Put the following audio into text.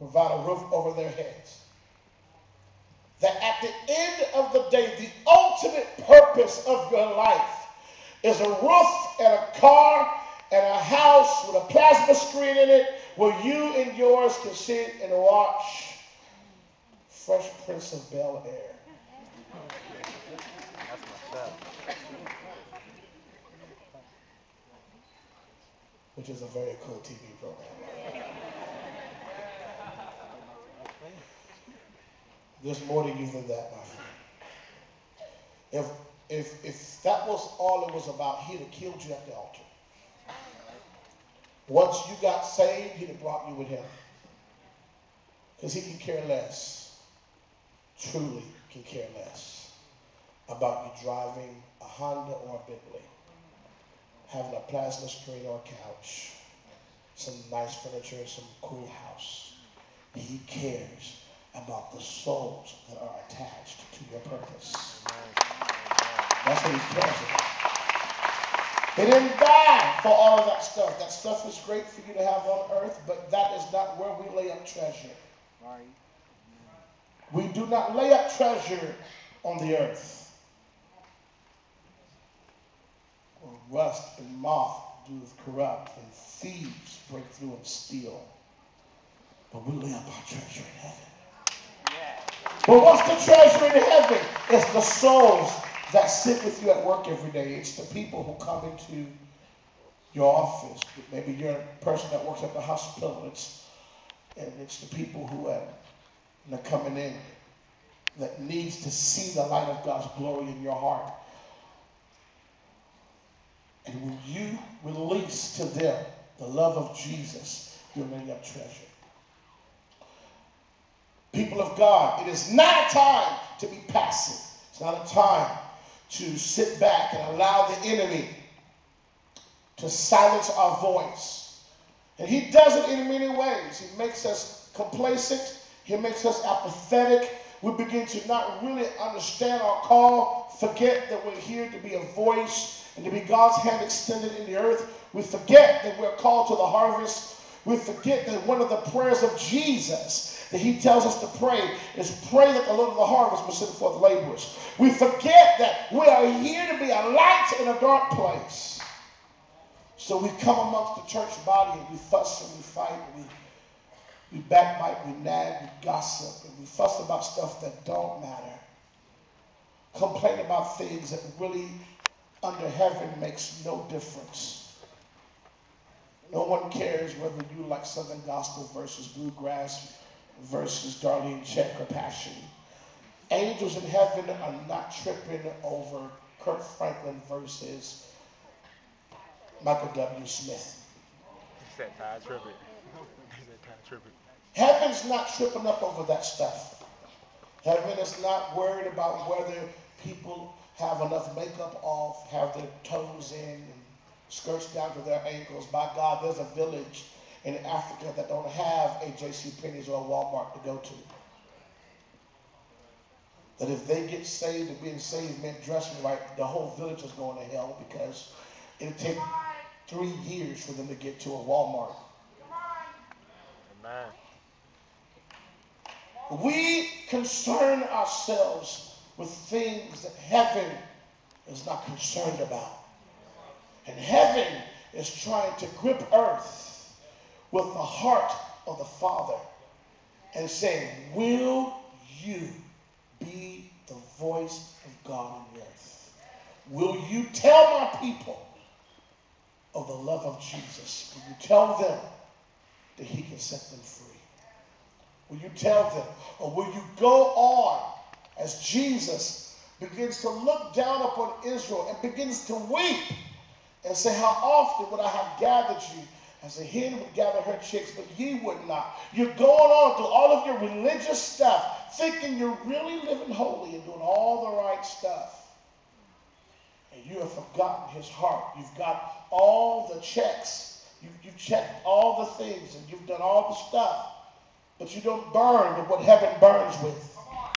provide a roof over their heads. That at the end of the day, the ultimate purpose of your life is a roof and a car and a house with a plasma screen in it where you and yours can sit and watch Fresh Prince of Bel-Air. Which is a very cool TV program. There's more to you than that, my friend. If that was all it was about, he'd have killed you at the altar. Once you got saved, he'd have brought you with him. Because he can care less, truly can care less about you driving a Honda or a Bentley, having a plasma screen or a couch, some nice furniture, and some cool house. He cares about the souls that are attached to your purpose. That's what he cares about. He didn't die for all of that stuff. That stuff is great for you to have on earth, but that is not where we lay up treasure. We do not lay up treasure on the earth. Where rust and moth doeth corrupt, and thieves break through and steal. But we lay up our treasure in heaven. But what's the treasure in heaven? It's the souls that sit with you at work every day. It's the people who come into your office. Maybe you're a person that works at the hospital. It's the people who are coming in that needs to see the light of God's glory in your heart. And when you release to them the love of Jesus, you're laying up treasure. People of God, it is not a time to be passive. It's not a time to sit back and allow the enemy to silence our voice. And he does it in many ways. He makes us complacent. He makes us apathetic. We begin to not really understand our call, forget that we're here to be a voice and to be God's hand extended in the earth. We forget that we're called to the harvest. We forget that one of the prayers of Jesus that he tells us to pray is pray that the Lord of the harvest will send forth laborers. We forget that we are here to be a light in a dark place. So we come amongst the church body and we fuss and we fight, and we backbite, we nag, we gossip, and we fuss about stuff that don't matter. Complain about things that really under heaven makes no difference. No one cares whether you like Southern Gospel versus Bluegrass versus Darlene Check or Passion. Angels in heaven are not tripping over Kirk Franklin versus Michael W. Smith. Heaven's not tripping up over that stuff. Heaven is not worried about whether people have enough makeup off, have their toes in, and skirts down to their ankles. By God, there's a village in Africa that don't have a JCPenney's or a Walmart to go to. That if they get saved and being saved meant dressing right, the whole village is going to hell because it'll take 3 years for them to get to a Walmart. Amen. We concern ourselves with things that heaven is not concerned about. And heaven is trying to grip earth with the heart of the Father and saying, will you be the voice of God on the earth? Will you tell my people of the love of Jesus? Will you tell them that he can set them free? Will you tell them, or will you go on as Jesus begins to look down upon Israel and begins to weep and say, how often would I have gathered you as a hen would gather her chicks, but ye would not. You're going on through all of your religious stuff, thinking you're really living holy and doing all the right stuff. And you have forgotten his heart. You've got all the checks. You've checked all the things, and you've done all the stuff, but you don't burn with what heaven burns with.